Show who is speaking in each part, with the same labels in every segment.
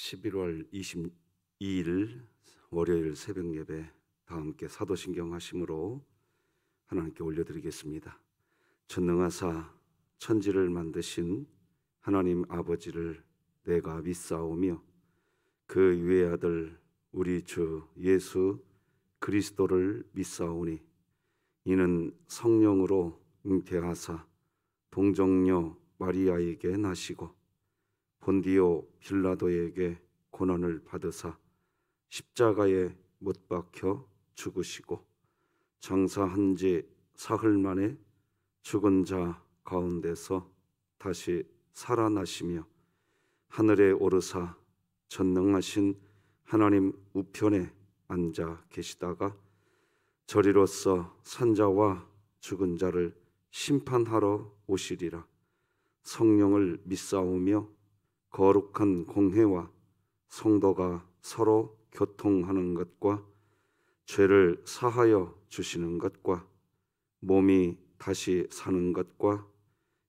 Speaker 1: 11월 22일 월요일 새벽 예배 다 함께 사도신경 하심으로 하나님께 올려드리겠습니다. 전능하사 천지를 만드신 하나님 아버지를 내가 믿사오며 그 유의 아들 우리 주 예수 그리스도를 믿사오니 이는 성령으로 잉태하사 동정녀 마리아에게 나시고 본디오 빌라도에게 고난을 받으사 십자가에 못 박혀 죽으시고 장사한 지 사흘 만에 죽은 자 가운데서 다시 살아나시며 하늘에 오르사 전능하신 하나님 우편에 앉아 계시다가 저리로서 산자와 죽은 자를 심판하러 오시리라. 성령을 믿사오며 거룩한 공회와 성도가 서로 교통하는 것과 죄를 사하여 주시는 것과 몸이 다시 사는 것과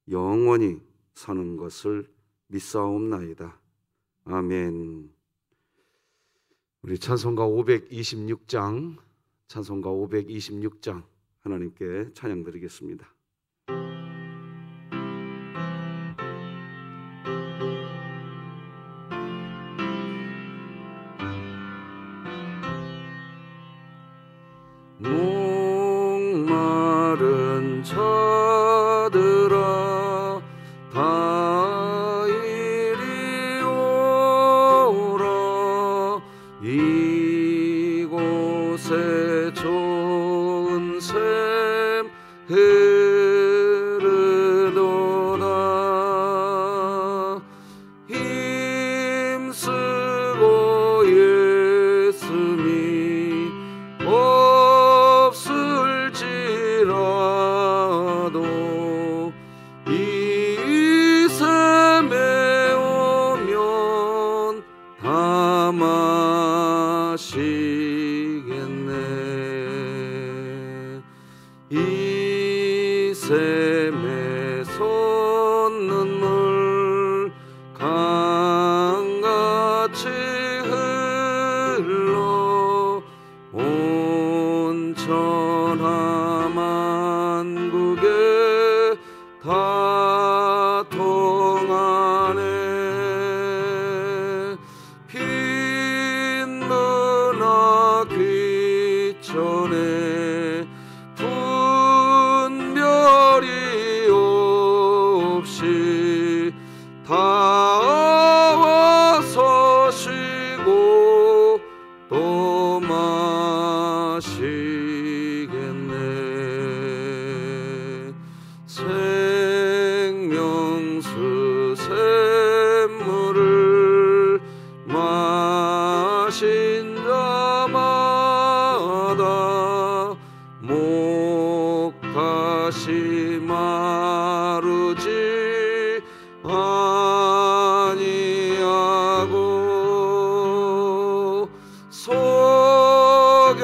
Speaker 1: 영원히 사는 것을 믿사옵나이다. 아멘. 우리 찬송가 526장 하나님께 찬양 드리겠습니다. 목마른 자들아 다 이리 오라. 이곳에 좋은 샘 흐르도다. 힘쓰고 예수님 없을지라도 이 샘에 오면 다 마시겠네. 이 샘에 솟는 물 강같이 흘러 온 천하 만국에 다 통하네. 빈문화 귀천에 분별이 없이 다 와서 쉬고 또 마시겠네. 생명수 샘물을 마신 자마다 목 다시 마르지 아니하고 속에서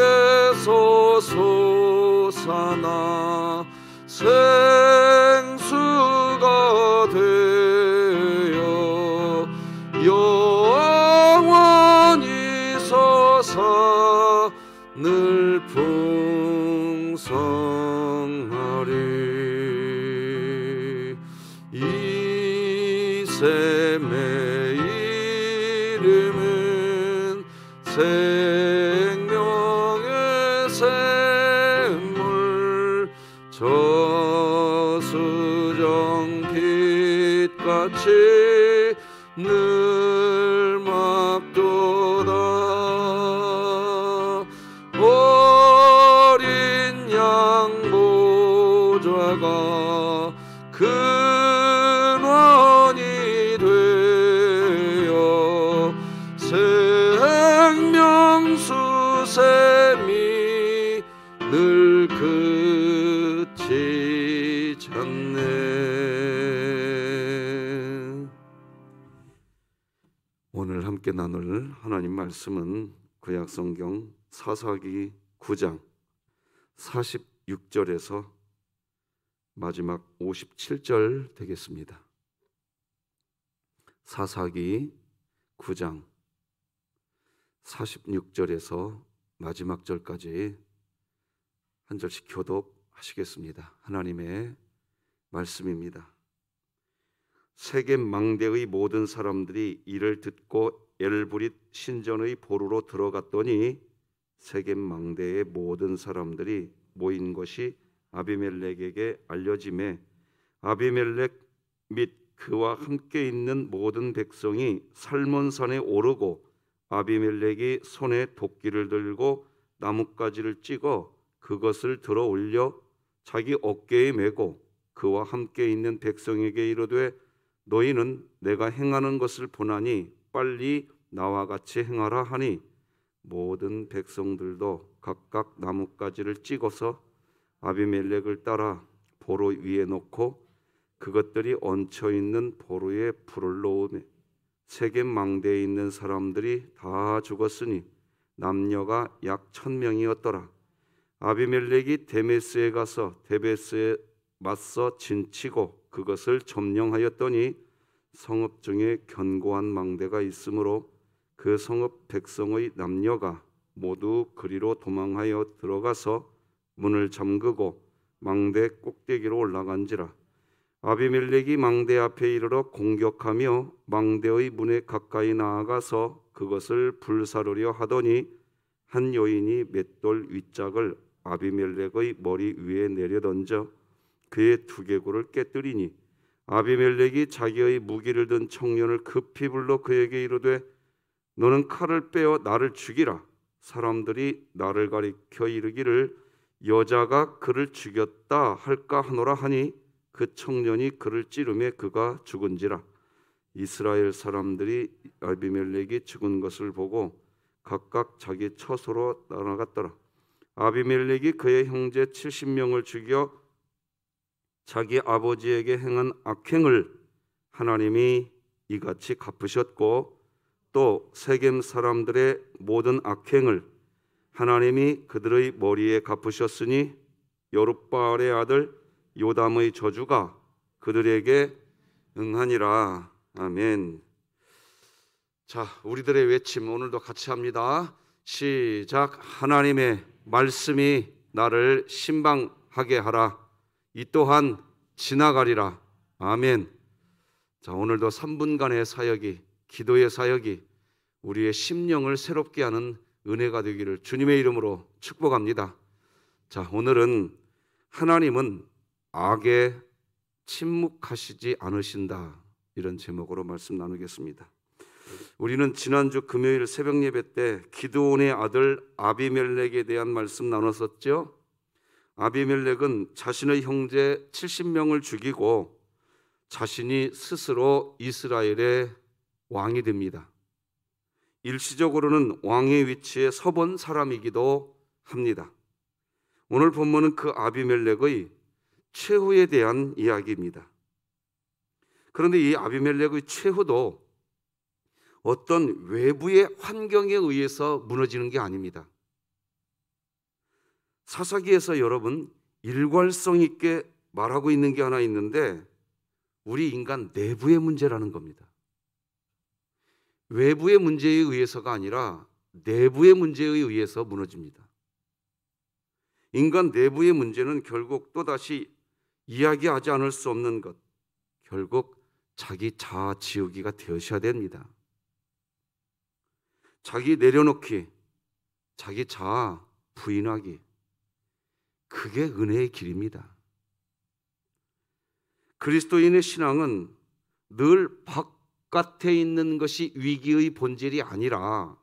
Speaker 1: 솟아나 생수가 되어 영원히 솟아 늘 풍성하리. 이 샘의 이름은 생명의 샘물. 저수정 빛같이 늘 막도다. 어린 양 보좌가 근원이 되어 생명수 샘이 늘 그치지 않네. 오늘 함께 나눌 하나님 말씀은 구약성경 사사기 9장 46절에서 마지막 57절 되겠습니다. 사사기 9장 46절에서 마지막 절까지 한 절씩 교독하시겠습니다. 하나님의 말씀입니다. 세겜 망대의 모든 사람들이 이를 듣고 엘브릿 신전의 보루로 들어갔더니 세겜 망대의 모든 사람들이 모인 것이 아비멜렉에게 알려지매 아비멜렉 및 그와 함께 있는 모든 백성이 살몬산에 오르고 아비멜렉이 손에 도끼를 들고 나뭇가지를 찍어 그것을 들어 올려 자기 어깨에 메고 그와 함께 있는 백성에게 이르되 너희는 내가 행하는 것을 보나니 빨리 나와 같이 행하라 하니 모든 백성들도 각각 나뭇가지를 찍어서 아비멜렉을 따라 보로 위에 놓고 그것들이 얹혀 있는 보로에 불을 놓으며 세겜 망대에 있는 사람들이 다 죽었으니 남녀가 약 1000명이었더라. 아비멜렉이 데메스에 가서 데베스에 맞서 진치고 그것을 점령하였더니 성읍 중에 견고한 망대가 있으므로 그 성읍 백성의 남녀가 모두 그리로 도망하여 들어가서 문을 잠그고 망대 꼭대기로 올라간지라. 아비멜렉이 망대 앞에 이르러 공격하며 망대의 문에 가까이 나아가서 그것을 불사르려 하더니 한 여인이 맷돌 윗짝을 아비멜렉의 머리 위에 내려던져 그의 두개골을 깨뜨리니 아비멜렉이 자기의 무기를 든 청년을 급히 불러 그에게 이르되 너는 칼을 빼어 나를 죽이라. 사람들이 나를 가리켜 이르기를 여자가 그를 죽였다 할까 하노라 하니 그 청년이 그를 찌르매 그가 죽은지라. 이스라엘 사람들이 아비멜렉이 죽은 것을 보고 각각 자기 처소로 떠나갔더라. 아비멜렉이 그의 형제 70명을 죽여 자기 아버지에게 행한 악행을 하나님이 이같이 갚으셨고 또 세겜 사람들의 모든 악행을 하나님이 그들의 머리에 갚으셨으니 여룹바알의 아들 요담의 저주가 그들에게 응하니라. 아멘. 자, 우리들의 외침 오늘도 같이 합니다. 시작. 하나님의 말씀이 나를 신방하게 하라. 이 또한 지나가리라. 아멘. 자, 오늘도 3분간의 사역이, 기도의 사역이 우리의 심령을 새롭게 하는 은혜가 되기를 주님의 이름으로 축복합니다. 자, 오늘은 하나님은 악에 침묵하시지 않으신다, 이런 제목으로 말씀 나누겠습니다. 우리는 지난주 금요일 새벽 예배 때 기드온의 아들 아비멜렉에 대한 말씀 나눴었죠. 아비멜렉은 자신의 형제 70명을 죽이고 자신이 스스로 이스라엘의 왕이 됩니다. 일시적으로는 왕의 위치에 서본 사람이기도 합니다. 오늘 본문은 그 아비멜렉의 최후에 대한 이야기입니다. 그런데 이 아비멜렉의 최후도 어떤 외부의 환경에 의해서 무너지는 게 아닙니다. 사사기에서 여러분 일괄성 있게 말하고 있는 게 하나 있는데 우리 인간 내부의 문제라는 겁니다. 외부의 문제에 의해서가 아니라 내부의 문제에 의해서 무너집니다. 인간 내부의 문제는 결국 또다시 이야기하지 않을 수 없는 것, 결국 자기 자아 지우기가 되어셔야 됩니다. 자기 내려놓기, 자기 자아 부인하기, 그게 은혜의 길입니다. 그리스도인의 신앙은 늘 바깥에 있는 것이 위기의 본질이 아니라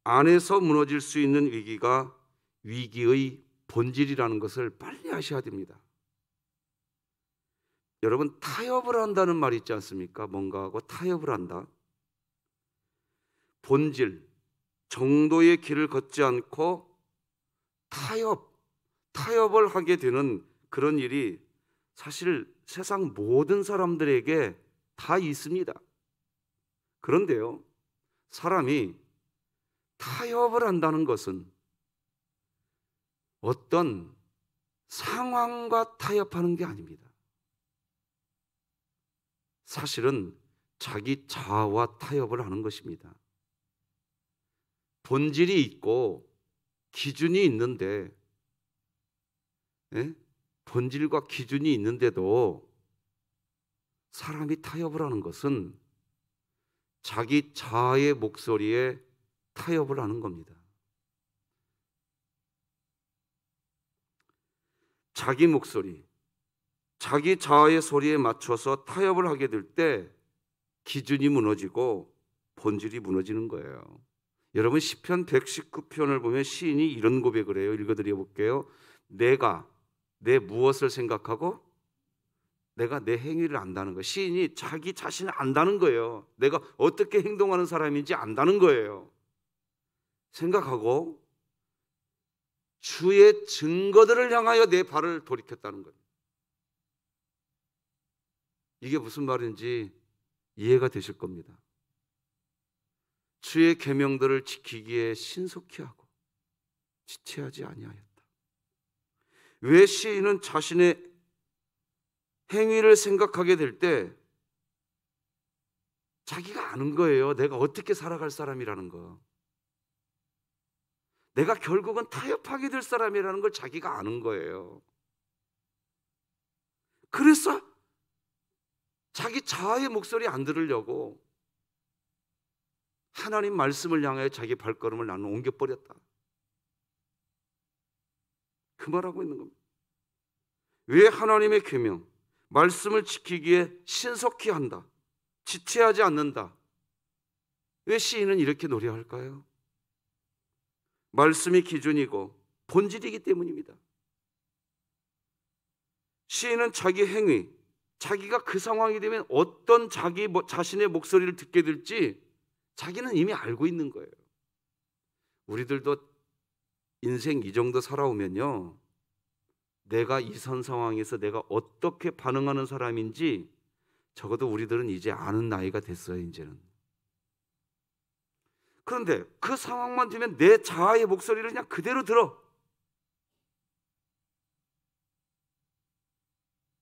Speaker 1: 안에서 무너질 수 있는 위기가 위기의 본질이라는 것을 빨리 아셔야 됩니다. 여러분, 타협을 한다는 말이 있지 않습니까? 뭔가하고 타협을 한다. 본질, 정도의 길을 걷지 않고 타협을 하게 되는 그런 일이 사실 세상 모든 사람들에게 다 있습니다. 그런데요, 사람이 타협을 한다는 것은 어떤 상황과 타협하는 게 아닙니다. 사실은 자기 자아와 타협을 하는 것입니다. 본질이 있고 기준이 있는데, 본질과 기준이 있는데도 사람이 타협을 하는 것은 자기 자아의 목소리에 타협을 하는 겁니다. 자기 목소리, 자기 자아의 소리에 맞춰서 타협을 하게 될 때 기준이 무너지고 본질이 무너지는 거예요. 여러분, 시편 119편을 보면 시인이 이런 고백을 해요. 읽어드려 볼게요. 내가 내 무엇을 생각하고 내가 내 행위를 안다는 거예요. 시인이 자기 자신을 안다는 거예요. 내가 어떻게 행동하는 사람인지 안다는 거예요. 생각하고 주의 증거들을 향하여 내 발을 돌이켰다는 거예요. 이게 무슨 말인지 이해가 되실 겁니다. 주의 계명들을 지키기에 신속히 하고 지체하지 아니하였다. 왜 시인은 자신의 행위를 생각하게 될 때 자기가 아는 거예요. 내가 어떻게 살아갈 사람이라는 거. 내가 결국은 타협하게 될 사람이라는 걸 자기가 아는 거예요. 그래서 자기 자아의 목소리 안 들으려고 하나님 말씀을 향하여 자기 발걸음을 나는 옮겨버렸다. 그 말하고 있는 겁니다. 왜 하나님의 계명, 말씀을 지키기에 신속히 한다, 지체하지 않는다. 왜 시인은 이렇게 노래할까요? 말씀이 기준이고 본질이기 때문입니다. 시인은 자기 행위, 자기가 그 상황이 되면 어떤 자신의 목소리를 듣게 될지 자기는 이미 알고 있는 거예요. 우리들도 인생 이 정도 살아오면요, 내가 이 선 상황에서 내가 어떻게 반응하는 사람인지 적어도 우리들은 이제 아는 나이가 됐어요. 이제는. 그런데 그 상황만 되면 내 자아의 목소리를 그냥 그대로 들어.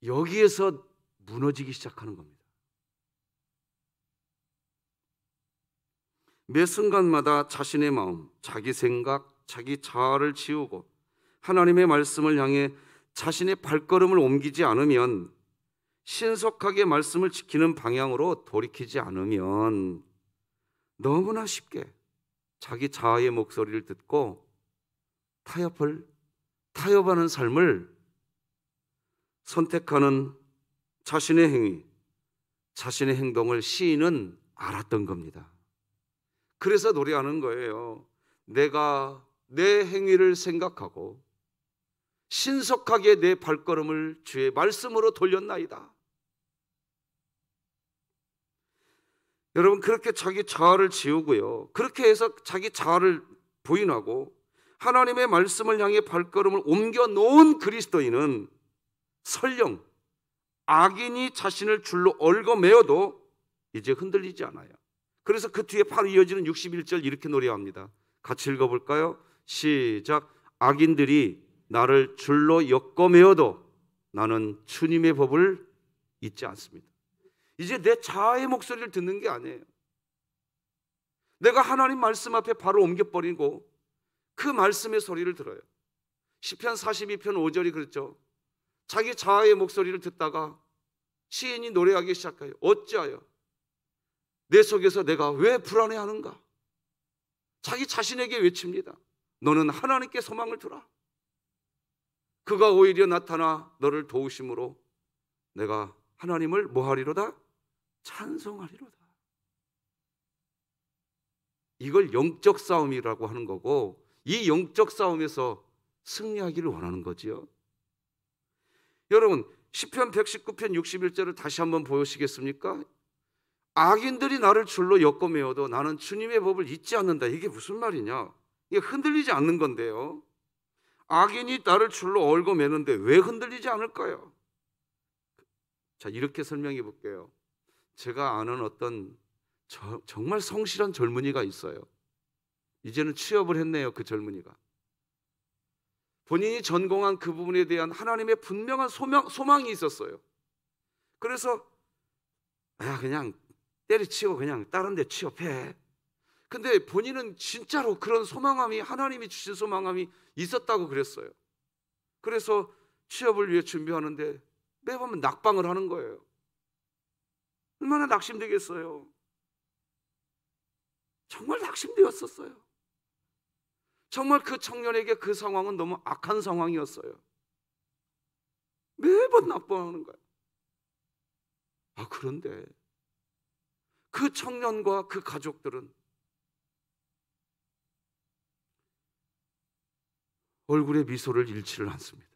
Speaker 1: 여기에서 무너지기 시작하는 겁니다. 매 순간마다 자신의 마음, 자기 생각, 자기 자아를 지우고 하나님의 말씀을 향해 자신의 발걸음을 옮기지 않으면, 신속하게 말씀을 지키는 방향으로 돌이키지 않으면 너무나 쉽게 자기 자아의 목소리를 듣고 타협하는 삶을 선택하는 자신의 행위, 자신의 행동을 시인은 알았던 겁니다. 그래서 노래하는 거예요. 내가 내 행위를 생각하고 신속하게 내 발걸음을 주의 말씀으로 돌렸나이다. 여러분, 그렇게 자기 자아를 지우고요, 그렇게 해서 자기 자아를 부인하고 하나님의 말씀을 향해 발걸음을 옮겨 놓은 그리스도인은 설령 악인이 자신을 줄로 얽어매어도 이제 흔들리지 않아요. 그래서 그 뒤에 바로 이어지는 61절 이렇게 노래합니다. 같이 읽어볼까요? 시작. 악인들이 나를 줄로 엮어매어도 나는 주님의 법을 잊지 않습니다. 이제 내 자아의 목소리를 듣는 게 아니에요. 내가 하나님 말씀 앞에 바로 옮겨버리고 그 말씀의 소리를 들어요. 시편 42편 5절이 그렇죠. 자기 자아의 목소리를 듣다가 시인이 노래하기 시작해요. 어찌하여 내 속에서 내가 왜 불안해하는가? 자기 자신에게 외칩니다. 너는 하나님께 소망을 두라. 그가 오히려 나타나 너를 도우심으로 내가 하나님을 뭐하리로다? 찬송하리로다. 이걸 영적 싸움이라고 하는 거고, 이 영적 싸움에서 승리하기를 원하는 거지요. 여러분, 시편 119편 61절을 다시 한번 보시겠습니까? 악인들이 나를 줄로 엮어매어도 나는 주님의 법을 잊지 않는다. 이게 무슨 말이냐? 이게 흔들리지 않는 건데요. 악인이 나를 줄로 얽어매는데 왜 흔들리지 않을까요? 자, 이렇게 설명해 볼게요. 제가 아는 어떤 정말 성실한 젊은이가 있어요. 이제는 취업을 했네요. 그 젊은이가. 본인이 전공한 그 부분에 대한 하나님의 분명한 소망이 있었어요. 그래서 그냥 때려치고 그냥 다른 데 취업해. 근데 본인은 진짜로 그런 소망함이, 하나님이 주신 소망함이 있었다고 그랬어요. 그래서 취업을 위해 준비하는데 매번 낙방을 하는 거예요. 얼마나 낙심되겠어요. 정말 낙심되었었어요. 정말 그 청년에게 그 상황은 너무 악한 상황이었어요. 매번 낙방하는 거예요. 그런데 그 청년과 그 가족들은 얼굴에 미소를 잃지를 않습니다.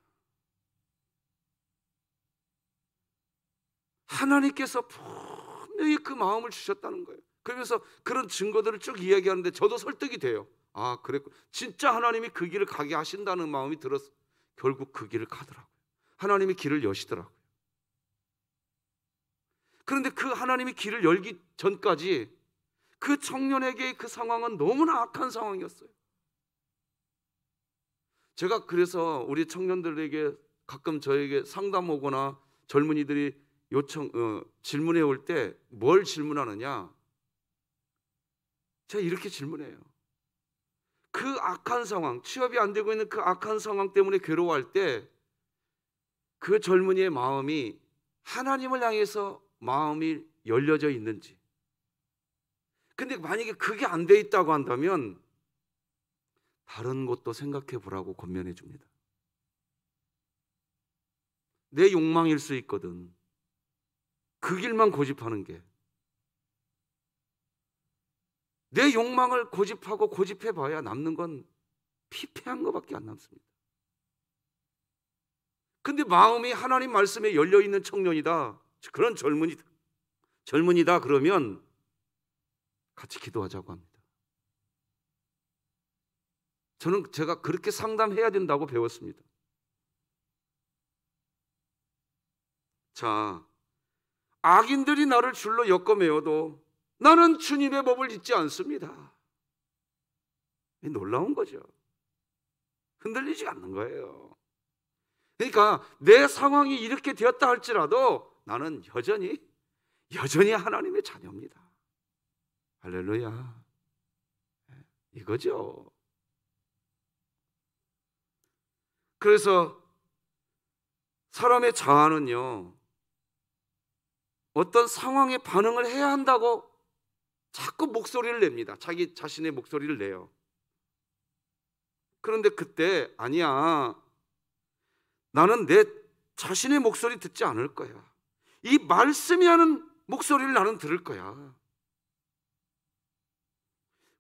Speaker 1: 하나님께서 분명히 그 마음을 주셨다는 거예요. 그러면서 그런 증거들을 쭉 이야기하는데 저도 설득이 돼요. 그랬고 진짜 하나님이 그 길을 가게 하신다는 마음이 들어서 결국 그 길을 가더라고요. 하나님이 길을 여시더라고요. 그런데 그 하나님이 길을 열기 전까지 그 청년에게 그 상황은 너무나 악한 상황이었어요. 제가 그래서 우리 청년들에게 가끔 저에게 상담 오거나 젊은이들이 질문해 올 때 뭘 질문하느냐? 제가 이렇게 질문해요. 그 악한 상황, 취업이 안 되고 있는 그 악한 상황 때문에 괴로워할 때 그 젊은이의 마음이 하나님을 향해서 마음이 열려져 있는지. 근데 만약에 그게 안 돼 있다고 한다면 다른 것도 생각해 보라고 권면해 줍니다. 내 욕망일 수 있거든. 그 길만 고집하는 게. 내 욕망을 고집하고 고집해 봐야 남는 건 피폐한 것밖에 안 남습니다. 근데 마음이 하나님 말씀에 열려 있는 청년이다, 그런 젊은이다 그러면 같이 기도하자고 합니다. 저는 제가 그렇게 상담해야 된다고 배웠습니다. 자, 악인들이 나를 줄로 엮어매어도 나는 주님의 법을 잊지 않습니다. 놀라운 거죠. 흔들리지 않는 거예요. 그러니까 내 상황이 이렇게 되었다 할지라도 나는 여전히 하나님의 자녀입니다. 할렐루야. 이거죠. 그래서 사람의 자아는요, 어떤 상황에 반응을 해야 한다고 자꾸 목소리를 냅니다. 자기 자신의 목소리를 내요. 그런데 그때 아니야, 나는 내 자신의 목소리 듣지 않을 거야. 이 말씀이 하는 목소리를 나는 들을 거야.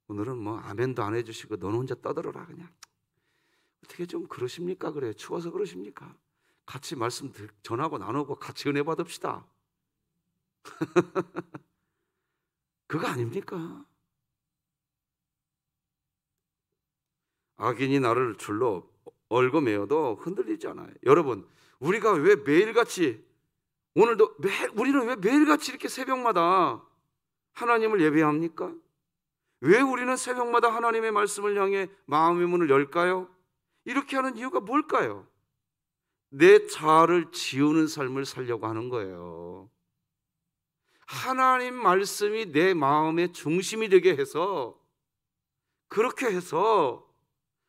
Speaker 1: 오늘은 뭐 아멘도 안 해주시고 너는 혼자 떠들어라 그냥. 어떻게 좀 그러십니까? 그래, 추워서 그러십니까? 같이 말씀 전하고 나누고 같이 은혜 받읍시다. 그거 아닙니까? 악인이 나를 줄로 얽어매어도 흔들리지 않아요. 여러분, 우리가 왜 매일같이 우리는 왜 매일같이 이렇게 새벽마다 하나님을 예배합니까? 왜 우리는 새벽마다 하나님의 말씀을 향해 마음의 문을 열까요? 이렇게 하는 이유가 뭘까요? 내 자아를 지우는 삶을 살려고 하는 거예요. 하나님 말씀이 내 마음의 중심이 되게 해서, 그렇게 해서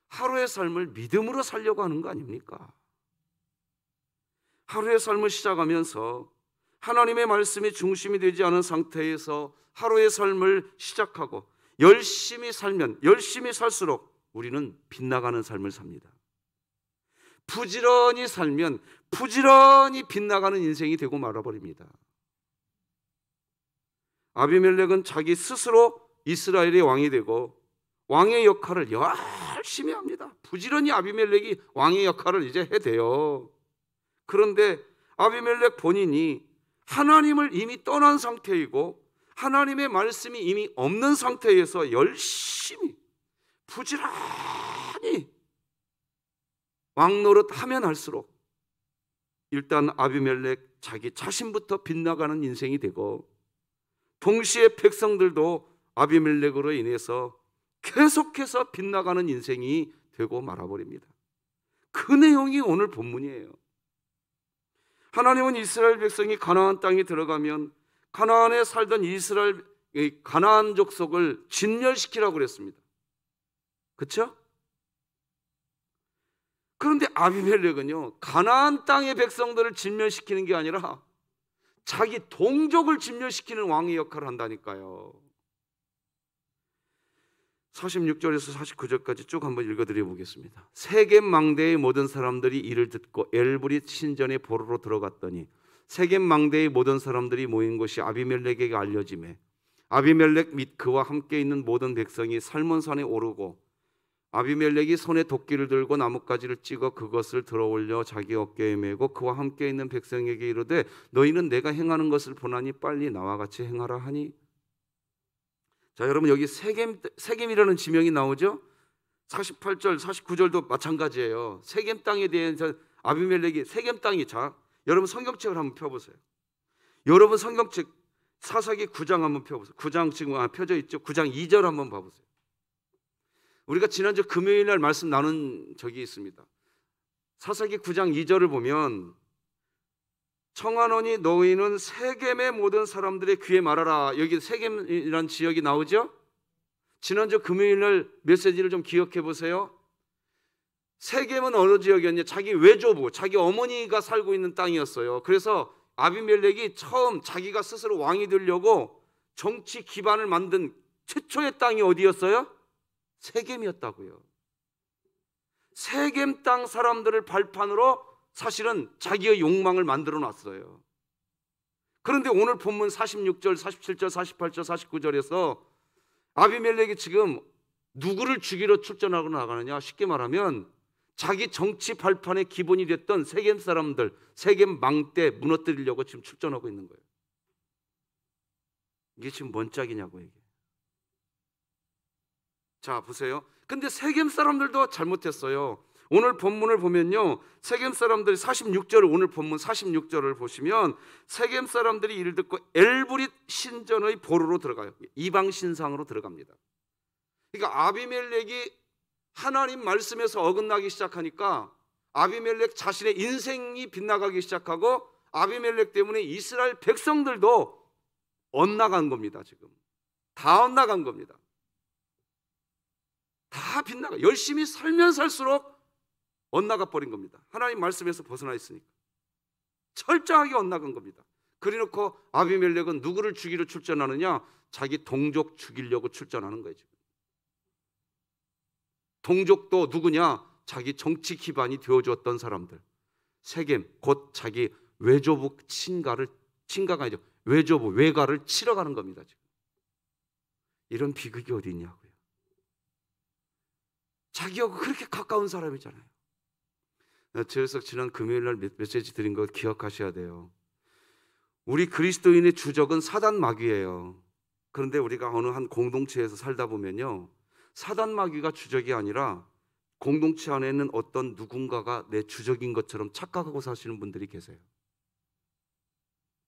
Speaker 1: 하루의 삶을 믿음으로 살려고 하는 거 아닙니까? 하루의 삶을 시작하면서 하나님의 말씀이 중심이 되지 않은 상태에서 하루의 삶을 시작하고 열심히 살면 열심히 살수록 우리는 빗나가는 삶을 삽니다. 부지런히 살면 부지런히 빗나가는 인생이 되고 말아버립니다. 아비멜렉은 자기 스스로 이스라엘의 왕이 되고 왕의 역할을 열심히 합니다. 부지런히 아비멜렉이 왕의 역할을 이제 해대요. 그런데 아비멜렉 본인이 하나님을 이미 떠난 상태이고 하나님의 말씀이 이미 없는 상태에서 열심히 부지런히 왕노릇 하면 할수록 일단 아비멜렉 자기 자신부터 빗나가는 인생이 되고, 동시에 백성들도 아비멜렉으로 인해서 계속해서 빗나가는 인생이 되고 말아버립니다. 그 내용이 오늘 본문이에요. 하나님은 이스라엘 백성이 가나안 땅에 들어가면 가나안에 살던 이스라엘 이 가나안 족속을 진멸시키라고 그랬습니다. 그렇죠? 그런데 아비멜렉은요, 가나안 땅의 백성들을 진멸시키는 게 아니라 자기 동족을 진멸시키는 왕의 역할을 한다니까요. 46절에서 49절까지 쭉 한번 읽어드려 보겠습니다. 세겜 망대의 모든 사람들이 이를 듣고 엘브릿 신전에 보러로 들어갔더니 세겜 망대의 모든 사람들이 모인 것이 아비멜렉에게 알려지매 아비멜렉 및 그와 함께 있는 모든 백성이 살몬산에 오르고 아비멜렉이 손에 도끼를 들고 나뭇가지를 찍어 그것을 들어올려 자기 어깨에 메고 그와 함께 있는 백성에게 이르되 너희는 내가 행하는 것을 보나니 빨리 나와 같이 행하라 하니. 자, 여러분 여기 세겜이라는 지명이 나오죠? 48절, 49절도 마찬가지예요. 세겜 땅에 대해서 아비멜렉이 세겜 땅이, 자, 여러분 성경책을 한번 펴보세요. 여러분 성경책 사사기 9장 한번 펴보세요. 9장 지금 펴져 있죠? 9장 2절 한번 봐보세요. 우리가 지난주 금요일 날 말씀 나눈 적이 있습니다. 사사기 9장 2절을 보면 청하노니 너희는 세겜의 모든 사람들의 귀에 말하라. 여기 세겜이라는 지역이 나오죠? 지난주 금요일 날 메시지를 좀 기억해 보세요. 세겜은 어느 지역이었냐? 자기 외조부, 자기 어머니가 살고 있는 땅이었어요. 그래서 아비멜렉이 처음 자기가 스스로 왕이 되려고 정치 기반을 만든 최초의 땅이 어디였어요? 세겜이었다고요. 세겜 땅 사람들을 발판으로 사실은 자기의 욕망을 만들어 놨어요. 그런데 오늘 본문 46절, 47절, 48절, 49절에서 아비멜렉이 지금 누구를 죽이러 출전하고 나가느냐? 쉽게 말하면 자기 정치 발판의 기본이 됐던 세겜 사람들, 세겜 망대 무너뜨리려고 지금 출전하고 있는 거예요. 이게 지금 뭔 짝이냐고 이게. 자, 보세요. 근데 세겜 사람들도 잘못했어요. 오늘 본문을 보면요, 세겜 사람들이 46절, 오늘 본문 46절을 보시면 세겜 사람들이 이를 듣고 엘브릿 신전의 보루로 들어가요. 이방 신상으로 들어갑니다. 그러니까 아비멜렉이 하나님 말씀에서 어긋나기 시작하니까 아비멜렉 자신의 인생이 빗나가기 시작하고 아비멜렉 때문에 이스라엘 백성들도 엇나간 겁니다. 지금 다 엇나간 겁니다. 다 빗나가. 열심히 살면 살수록 엇나가 버린 겁니다. 하나님 말씀에서 벗어나 있으니까 철저하게 엇나간 겁니다. 그래놓고 아비멜렉은 누구를 죽이러 출전하느냐? 자기 동족 죽이려고 출전하는 거예요. 지금. 동족도 누구냐? 자기 정치 기반이 되어주었던 사람들. 세겜, 곧 자기 외조부 친가가 아니죠. 외조부, 외가를 치러 가는 겁니다. 지금. 이런 비극이 어디 있냐고요. 자기하고 그렇게 가까운 사람이잖아요. 그래서 지난 금요일 날 메시지 드린 거 기억하셔야 돼요. 우리 그리스도인의 주적은 사단 마귀예요. 그런데 우리가 어느 한 공동체에서 살다 보면요, 사단 마귀가 주적이 아니라 공동체 안에 있는 어떤 누군가가 내 주적인 것처럼 착각하고 사시는 분들이 계세요.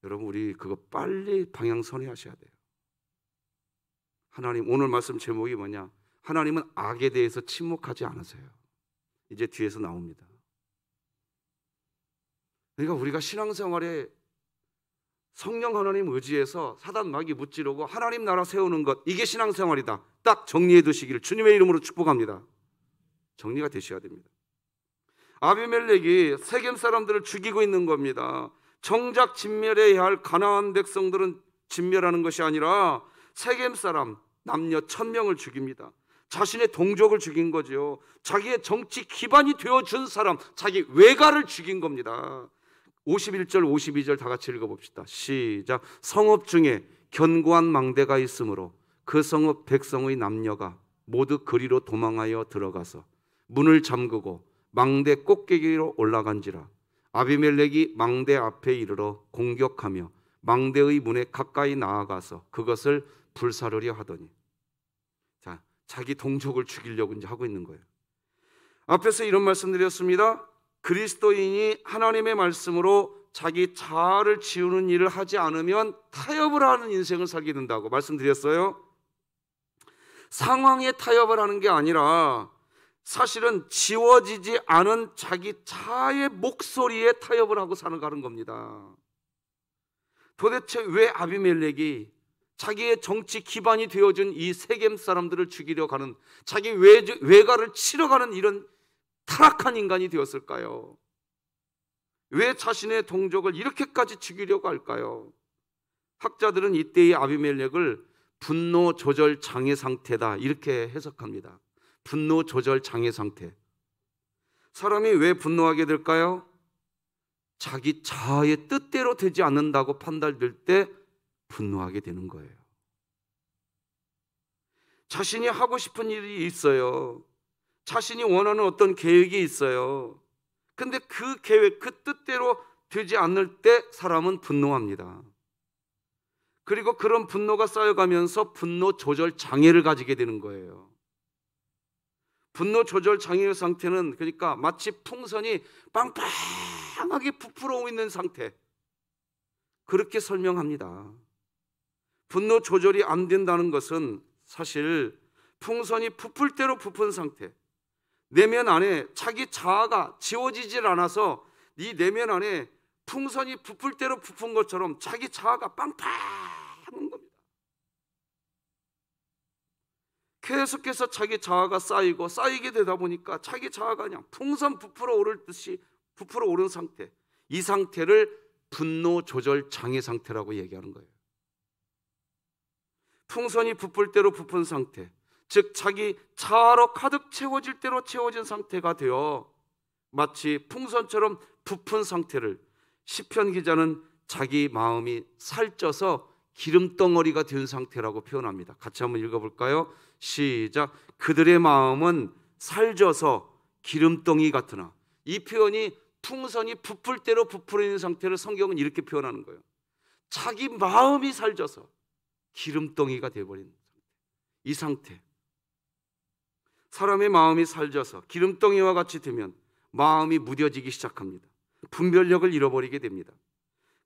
Speaker 1: 여러분, 우리 그거 빨리 방향 선회하셔야 돼요. 하나님, 오늘 말씀 제목이 뭐냐? 하나님은 악에 대해서 침묵하지 않으세요. 이제 뒤에서 나옵니다. 그러니까 우리가 신앙생활에 성령 하나님 의지해서 사단 마귀 무찌르고 하나님 나라 세우는 것, 이게 신앙생활이다. 딱 정리해 두시기를 주님의 이름으로 축복합니다. 정리가 되셔야 됩니다. 아비멜렉이 세겜 사람들을 죽이고 있는 겁니다. 정작 진멸해야 할 가나안 백성들은 진멸하는 것이 아니라 세겜 사람 남녀 1000명을 죽입니다. 자신의 동족을 죽인 거죠. 자기의 정치 기반이 되어준 사람, 자기 외가를 죽인 겁니다. 51절 52절 다 같이 읽어봅시다. 시작. 성읍 중에 견고한 망대가 있으므로 그 성읍 백성의 남녀가 모두 그리로 도망하여 들어가서 문을 잠그고 망대 꼭대기로 올라간지라. 아비멜렉이 망대 앞에 이르러 공격하며 망대의 문에 가까이 나아가서 그것을 불사르려 하더니, 자, 자기 동족을 죽이려고 이제 하고 있는 거예요. 앞에서 이런 말씀드렸습니다. 그리스도인이 하나님의 말씀으로 자기 자아를 지우는 일을 하지 않으면 타협을 하는 인생을 살게 된다고 말씀드렸어요. 상황에 타협을 하는 게 아니라 사실은 지워지지 않은 자기 자아의 목소리에 타협을 하고 사는 겁니다. 도대체 왜 아비멜렉이 자기의 정치 기반이 되어진 이 세겜 사람들을 죽이려 가는, 자기 외가를 치러 가는 이런 타락한 인간이 되었을까요? 왜 자신의 동족을 이렇게까지 죽이려고 할까요? 학자들은 이때의 아비멜렉을 분노 조절 장애 상태다 이렇게 해석합니다. 분노 조절 장애 상태. 사람이 왜 분노하게 될까요? 자기 자아의 뜻대로 되지 않는다고 판단될 때 분노하게 되는 거예요. 자신이 하고 싶은 일이 있어요. 자신이 원하는 어떤 계획이 있어요. 근데 그 계획, 그 뜻대로 되지 않을 때 사람은 분노합니다. 그리고 그런 분노가 쌓여가면서 분노 조절 장애를 가지게 되는 거예요. 분노 조절 장애의 상태는 그러니까 마치 풍선이 빵빵하게 부풀어 있는 상태, 그렇게 설명합니다. 분노 조절이 안 된다는 것은 사실 풍선이 부풀 대로 부푼 상태, 내면 안에 자기 자아가 지워지질 않아서 네 내면 안에 풍선이 부풀 대로 부푼 것처럼 자기 자아가 빵빵한 겁니다. 계속해서 자기 자아가 쌓이게 되다 보니까 자기 자아가 그냥 풍선 부풀어 오를 듯이 부풀어 오른 상태, 이 상태를 분노 조절 장애 상태라고 얘기하는 거예요. 풍선이 부풀 대로 부푼 상태, 즉 자기 자아로 가득 채워질 대로 채워진 상태가 되어 마치 풍선처럼 부푼 상태를 시편 기자는 자기 마음이 살쪄서 기름덩어리가 된 상태라고 표현합니다. 같이 한번 읽어볼까요? 시작. 그들의 마음은 살쪄서 기름덩이 같으나, 이 표현이 풍선이 부풀 대로 부풀어 있는 상태를 성경은 이렇게 표현하는 거예요. 자기 마음이 살쪄서 기름덩이가 되어버린 상태, 이 상태. 사람의 마음이 살쪄서 기름덩이와 같이 되면 마음이 무뎌지기 시작합니다. 분별력을 잃어버리게 됩니다.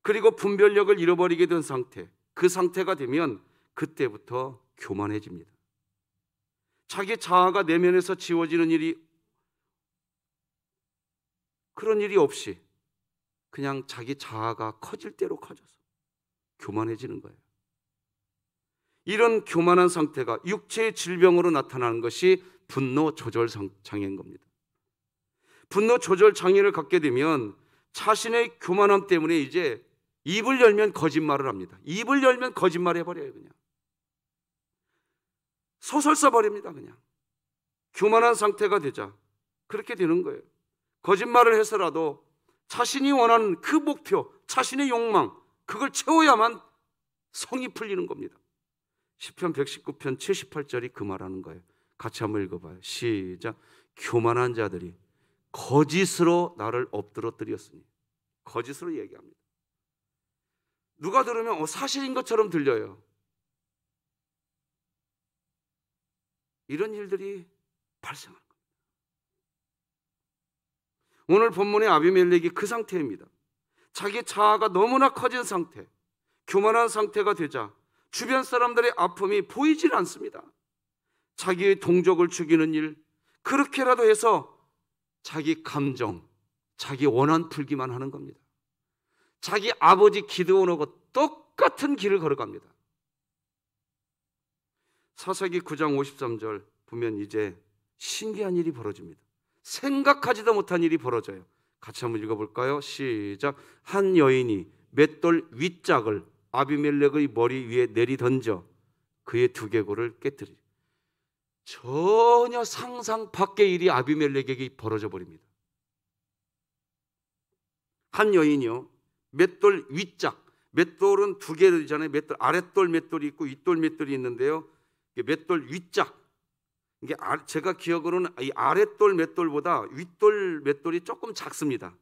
Speaker 1: 그리고 분별력을 잃어버리게 된 상태, 그 상태가 되면 그때부터 교만해집니다. 자기 자아가 내면에서 지워지는 일이, 그런 일이 없이 그냥 자기 자아가 커질 대로 커져서 교만해지는 거예요. 이런 교만한 상태가 육체의 질병으로 나타나는 것이 분노 조절 장애인 겁니다. 분노 조절 장애를 갖게 되면 자신의 교만함 때문에 이제 입을 열면 거짓말을 합니다. 입을 열면 거짓말 해버려요. 그냥 소설 써버립니다. 그냥 교만한 상태가 되자 그렇게 되는 거예요. 거짓말을 해서라도 자신이 원하는 그 목표, 자신의 욕망, 그걸 채워야만 성이 풀리는 겁니다. 시편 119편 78절이 그 말하는 거예요. 같이 한번 읽어봐요. 시작. 교만한 자들이 거짓으로 나를 엎드러뜨렸으니. 거짓으로 얘기합니다. 누가 들으면 사실인 것처럼 들려요. 이런 일들이 발생하는 겁니다. 오늘 본문의 아비멜렉이 그 상태입니다. 자기 자아가 너무나 커진 상태, 교만한 상태가 되자 주변 사람들의 아픔이 보이질 않습니다. 자기의 동족을 죽이는 일, 그렇게라도 해서 자기 감정, 자기 원한 풀기만 하는 겁니다. 자기 아버지 기드온하고 똑같은 길을 걸어갑니다. 사사기 9장 53절 보면 이제 신기한 일이 벌어집니다. 생각하지도 못한 일이 벌어져요. 같이 한번 읽어볼까요? 시작. 한 여인이 맷돌 윗짝을 아비멜렉의 머리 위에 내리던져 그의 두개골을 깨뜨리죠. 전혀 상상 밖의 일이 아비멜렉에게 벌어져 버립니다. 한 여인이요, 맷돌 윗짝, 맷돌은 두 개잖아요. 맷돌, 아랫돌 맷돌이 있고 윗돌 맷돌이 있는데요, 맷돌 윗짝, 이게 제가 기억으로는 이 아랫돌 맷돌보다 윗돌 맷돌이 조금 작습니다.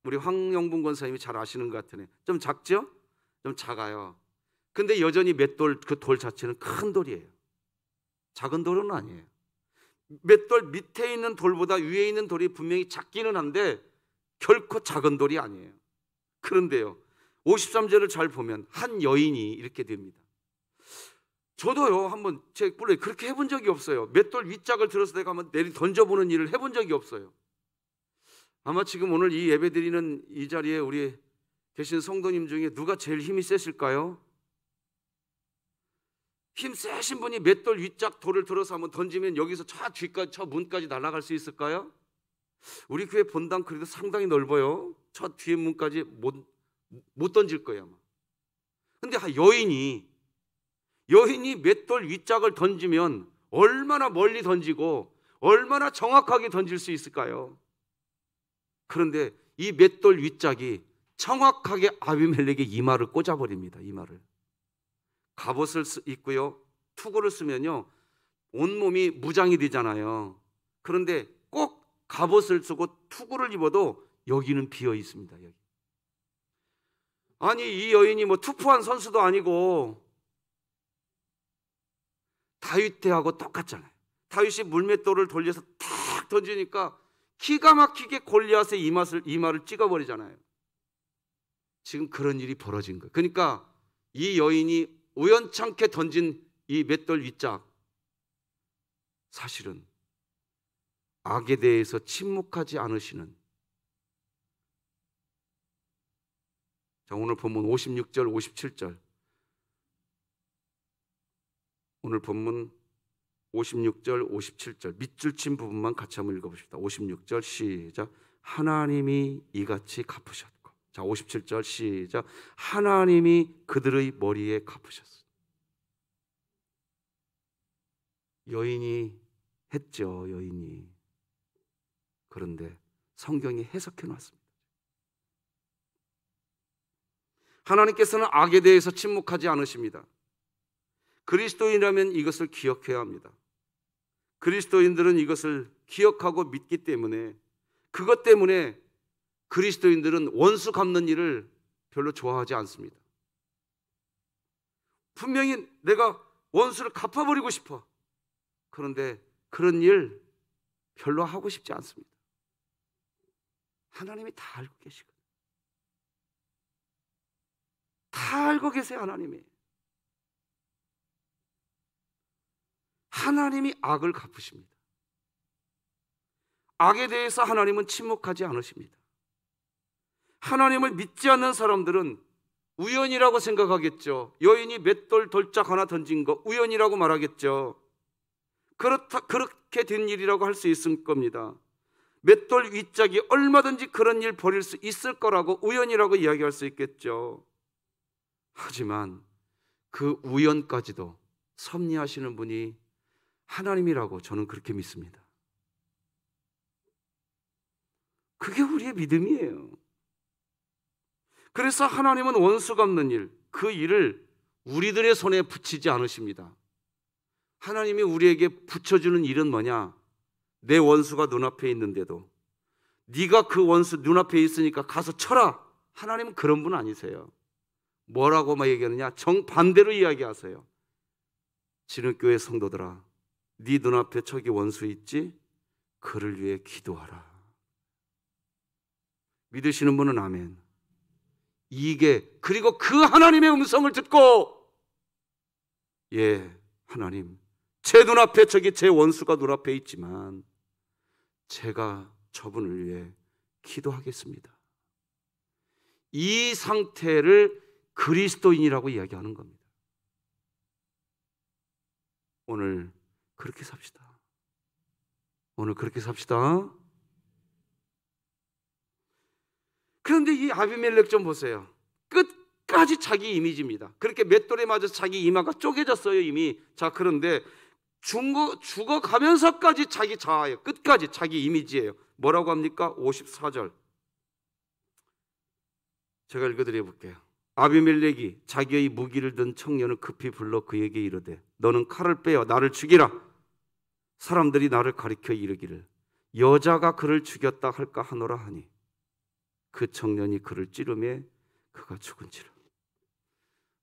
Speaker 1: 우리 황영분 권사님이 잘 아시는 것 같으네. 좀 작죠? 좀 작아요. 근데 여전히 맷돌 그 돌 자체는 큰 돌이에요. 작은 돌은 아니에요. 맷돌 밑에 있는 돌보다 위에 있는 돌이 분명히 작기는 한데 결코 작은 돌이 아니에요. 그런데요, 53절을 잘 보면 한 여인이 이렇게 됩니다. 저도요, 한번 제 원래 그렇게 해본 적이 없어요. 맷돌 윗짝을 들어서 내가 한번 내리 던져보는 일을 해본 적이 없어요. 아마 지금 오늘 이 예배 드리는 이 자리에 우리 계신 성도님 중에 누가 제일 힘이 세실까요? 힘 세신 분이 맷돌 윗짝 돌을 들어서 한번 던지면 여기서 저 뒤까지, 저 문까지 날아갈 수 있을까요? 우리 교회 본당 그래도 상당히 넓어요. 저 뒤에 문까지 못 던질 거예요 아마. 근데 여인이 맷돌 윗짝을 던지면 얼마나 멀리 던지고 얼마나 정확하게 던질 수 있을까요? 그런데 이 맷돌 윗짝이 정확하게 아비멜렉의 이마를 꽂아버립니다. 이마를. 갑옷을 입고요, 투구를 쓰면요 온몸이 무장이 되잖아요. 그런데 꼭 갑옷을 쓰고 투구를 입어도 여기는 비어 있습니다. 여기. 아니, 이 여인이 뭐 투포한 선수도 아니고 다윗대하고 똑같잖아요. 다윗이 물맷돌을 돌려서 탁 던지니까 기가 막히게 골리앗의 이마를 찍어버리잖아요. 지금 그런 일이 벌어진 거예요. 그러니까 이 여인이 우연찮게 던진 이 맷돌 윗짝, 사실은 악에 대해서 침묵하지 않으시는, 자, 오늘 본문 56절 57절, 오늘 본문 56절 57절 밑줄 친 부분만 같이 한번 읽어봅시다. 56절 시작. 하나님이 이같이 갚으셨고, 자 57절 시작. 하나님이 그들의 머리에 갚으셨어. 여인이 했죠. 여인이. 그런데 성경이 해석해 놨습니다. 하나님께서는 악에 대해서 침묵하지 않으십니다. 그리스도인이라면 이것을 기억해야 합니다. 그리스도인들은 이것을 기억하고 믿기 때문에, 그것 때문에 그리스도인들은 원수 갚는 일을 별로 좋아하지 않습니다. 분명히 내가 원수를 갚아버리고 싶어. 그런데 그런 일 별로 하고 싶지 않습니다. 하나님이 다 알고 계시거든요. 다 알고 계세요. 하나님이 악을 갚으십니다. 악에 대해서 하나님은 침묵하지 않으십니다. 하나님을 믿지 않는 사람들은 우연이라고 생각하겠죠. 여인이 맷돌 돌짝 하나 던진 거 우연이라고 말하겠죠. 그렇게 된 일이라고 할 수 있을 겁니다. 맷돌 윗짝이 얼마든지 그런 일 벌일 수 있을 거라고 우연이라고 이야기할 수 있겠죠. 하지만 그 우연까지도 섭리하시는 분이 하나님이라고 저는 그렇게 믿습니다. 그게 우리의 믿음이에요. 그래서 하나님은 원수 갚는 일, 그 일을 우리들의 손에 붙이지 않으십니다. 하나님이 우리에게 붙여주는 일은 뭐냐? 내 원수가 눈앞에 있는데도 네가 그 원수 눈앞에 있으니까 가서 쳐라. 하나님은 그런 분 아니세요. 뭐라고 막 얘기하느냐? 정반대로 이야기하세요. 진흙교회 성도들아, 네 눈앞에 저기 원수 있지? 그를 위해 기도하라. 믿으시는 분은 아멘. 그리고 그 하나님의 음성을 듣고, 예, 하나님, 제 눈앞에 저기 제 원수가 눈앞에 있지만 제가 저분을 위해 기도하겠습니다. 이 상태를 그리스도인이라고 이야기하는 겁니다. 오늘 그렇게 삽시다. 오늘 그렇게 삽시다. 그런데 이 아비멜렉 좀 보세요. 끝까지 자기 이미지입니다. 그렇게 맷돌에 맞아서 자기 이마가 쪼개졌어요 이미. 자, 그런데 죽어가면서까지 자기 자아예요. 끝까지 자기 이미지예요. 뭐라고 합니까? 54절 제가 읽어드려 볼게요. 아비멜렉이 자기의 무기를 든 청년을 급히 불러 그에게 이르되 너는 칼을 빼어 나를 죽이라. 사람들이 나를 가리켜 이르기를 여자가 그를 죽였다 할까 하노라 하니 그 청년이 그를 찌르매 그가 죽은지라.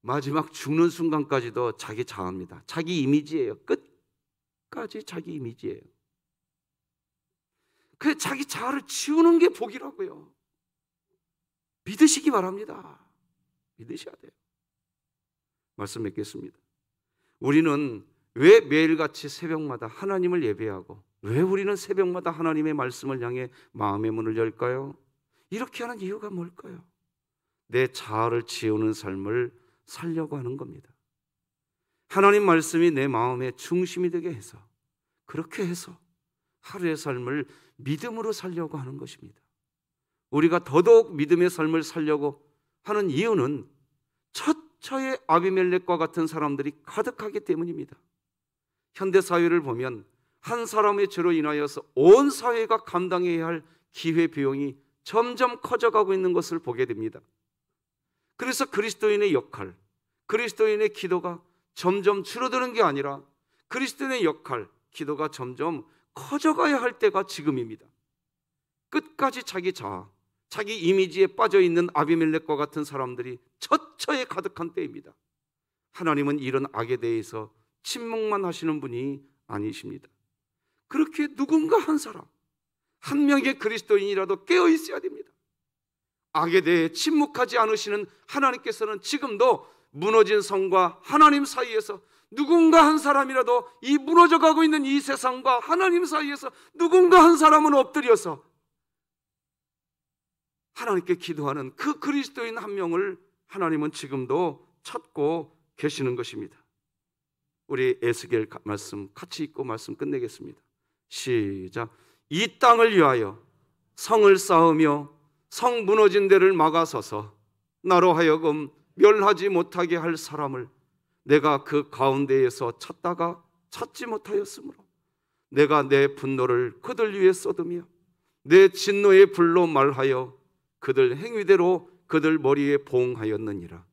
Speaker 1: 마지막 죽는 순간까지도 자기 자아입니다. 자기 이미지예요. 끝까지 자기 이미지예요. 그 자기 자아를 지우는 게 복이라고요. 믿으시기 바랍니다. 믿으셔야 돼요. 말씀 맺겠습니다. 우리는 왜 매일같이 새벽마다 하나님을 예배하고 왜 우리는 새벽마다 하나님의 말씀을 향해 마음의 문을 열까요? 이렇게 하는 이유가 뭘까요? 내 자아를 지우는 삶을 살려고 하는 겁니다. 하나님 말씀이 내 마음의 중심이 되게 해서, 그렇게 해서 하루의 삶을 믿음으로 살려고 하는 것입니다. 우리가 더더욱 믿음의 삶을 살려고 하는 이유는 처처의 아비멜렉과 같은 사람들이 가득하기 때문입니다. 현대 사회를 보면 한 사람의 죄로 인하여서 온 사회가 감당해야 할 기회비용이 점점 커져가고 있는 것을 보게 됩니다. 그래서 그리스도인의 역할, 그리스도인의 기도가 점점 줄어드는 게 아니라 그리스도인의 역할, 기도가 점점 커져가야 할 때가 지금입니다. 끝까지 자기 자아, 자기 이미지에 빠져있는 아비멜렉과 같은 사람들이 처처에 가득한 때입니다. 하나님은 이런 악에 대해서 침묵만 하시는 분이 아니십니다. 그렇게 누군가 한 사람, 한 명의 그리스도인이라도 깨어 있어야 됩니다. 악에 대해 침묵하지 않으시는 하나님께서는 지금도 무너진 성과 하나님 사이에서 누군가 한 사람이라도, 이 무너져가고 있는 이 세상과 하나님 사이에서 누군가 한 사람은 엎드려서 하나님께 기도하는 그 그리스도인 한 명을 하나님은 지금도 찾고 계시는 것입니다. 우리 에스겔 말씀 같이 읽고 말씀 끝내겠습니다. 시작. 이 땅을 위하여 성을 쌓으며 성 무너진 데를 막아서서 나로 하여금 멸하지 못하게 할 사람을 내가 그 가운데에서 찾다가 찾지 못하였으므로 내가 내 분노를 그들 위에 쏟으며 내 진노의 불로 말하여 그들 행위대로 그들 머리에 봉하였느니라.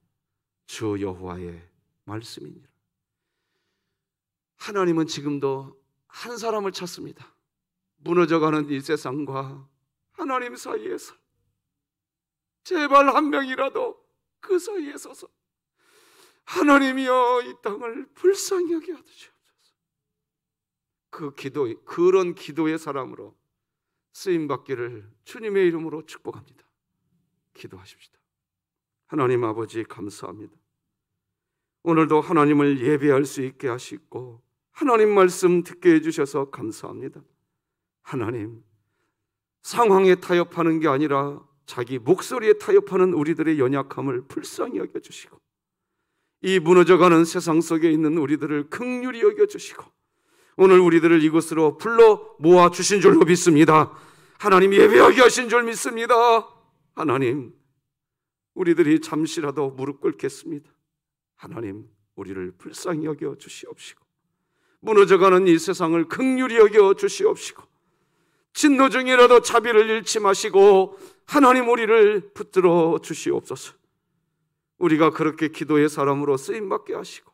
Speaker 1: 주 여호와의 말씀이니라. 하나님은 지금도 한 사람을 찾습니다. 무너져가는 이 세상과 하나님 사이에서 제발 한 명이라도 그 사이에 서서 하나님이여 이 땅을 불쌍히 여겨 주시옵소서. 그런 기도의 사람으로 쓰임받기를 주님의 이름으로 축복합니다. 기도하십시다. 하나님 아버지 감사합니다. 오늘도 하나님을 예배할 수 있게 하시고 하나님 말씀 듣게 해주셔서 감사합니다. 하나님, 상황에 타협하는 게 아니라 자기 목소리에 타협하는 우리들의 연약함을 불쌍히 여겨주시고 이 무너져가는 세상 속에 있는 우리들을 긍휼히 여겨주시고 오늘 우리들을 이곳으로 불러 모아주신 줄로 믿습니다. 하나님 예배하게 하신 줄 믿습니다. 하나님, 우리들이 잠시라도 무릎 꿇겠습니다. 하나님, 우리를 불쌍히 여겨 주시옵시고 무너져가는 이 세상을 긍휼히 여겨 주시옵시고 진노 중이라도 자비를 잃지 마시고 하나님 우리를 붙들어 주시옵소서. 우리가 그렇게 기도의 사람으로 쓰임받게 하시고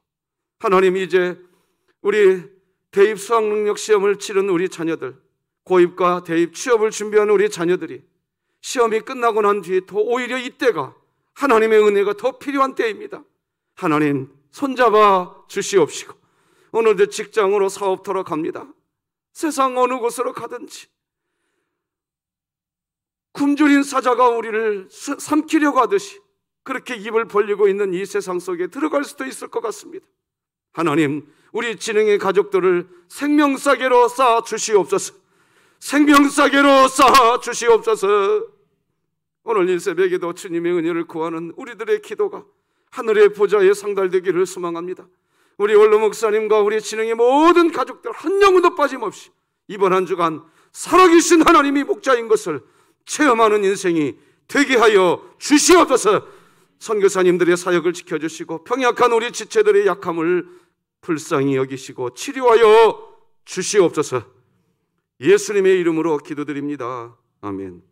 Speaker 1: 하나님, 이제 우리 대입 수학능력 시험을 치른 우리 자녀들, 고입과 대입 취업을 준비하는 우리 자녀들이 시험이 끝나고 난 뒤에 더 오히려 이때가 하나님의 은혜가 더 필요한 때입니다. 하나님 손잡아 주시옵시고 오늘도 직장으로 사업터로 갑니다. 세상 어느 곳으로 가든지 굶주린 사자가 우리를 삼키려고 하듯이 그렇게 입을 벌리고 있는 이 세상 속에 들어갈 수도 있을 것 같습니다. 하나님, 우리 진행의 가족들을 생명싸개로 쌓아 주시옵소서. 생명싸개로 쌓아 주시옵소서. 오늘 이 새벽에도 주님의 은혜를 구하는 우리들의 기도가 하늘의 보좌에 상달되기를 소망합니다. 우리 원로 목사님과 우리 진행의 모든 가족들 한 영혼도 빠짐없이 이번 한 주간 살아계신 하나님이 목자인 것을 체험하는 인생이 되게 하여 주시옵소서. 선교사님들의 사역을 지켜주시고 병약한 우리 지체들의 약함을 불쌍히 여기시고 치료하여 주시옵소서. 예수님의 이름으로 기도드립니다. 아멘.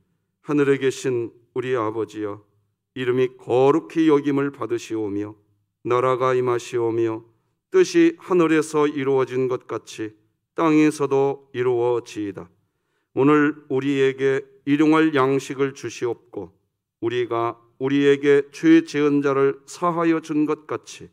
Speaker 1: 하늘에 계신 우리 아버지여, 이름이 거룩히 여김을 받으시오며 나라가 임하시오며 뜻이 하늘에서 이루어진 것 같이 땅에서도 이루어지이다. 오늘 우리에게 일용할 양식을 주시옵고 우리가 우리에게 죄 지은 자를 사하여 준 것 같이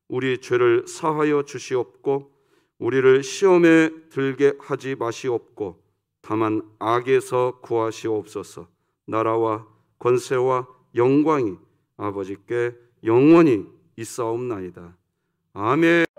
Speaker 1: 우리 죄를 사하여 주시옵고 우리를 시험에 들게 하지 마시옵고 다만 악에서 구하시옵소서. 나라와 권세와 영광이 아버지께 영원히 있사옵나이다. 아멘.